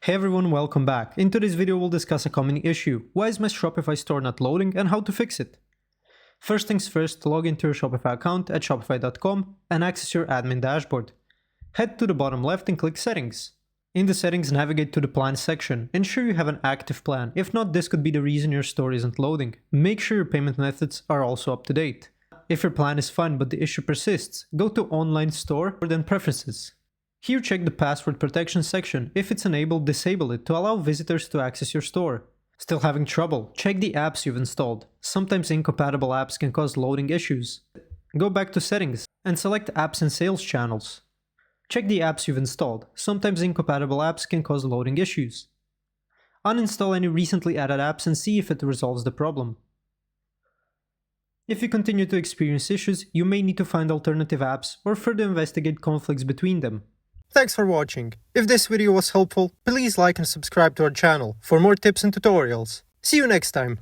Hey everyone, welcome back. In today's video we'll discuss a common issue. Why is my Shopify store not loading and how to fix it? First things first, log into your Shopify account at shopify.com and access your admin dashboard. Head to the bottom left and click Settings. In the settings, navigate to the Plans section. Ensure you have an active plan. If not, this could be the reason your store isn't loading. Make sure your payment methods are also up to date. If your plan is fine but the issue persists, go to Online Store or then Preferences. Here check the password protection section. If it's enabled, disable it to allow visitors to access your store. Still having trouble? Check the apps you've installed. Sometimes incompatible apps can cause loading issues. Go back to Settings and select Apps and Sales Channels. Check the apps you've installed. Sometimes incompatible apps can cause loading issues. Uninstall any recently added apps and see if it resolves the problem. If you continue to experience issues, you may need to find alternative apps or further investigate conflicts between them. Thanks for watching. If this video was helpful, please like and subscribe to our channel for more tips and tutorials. See you next time.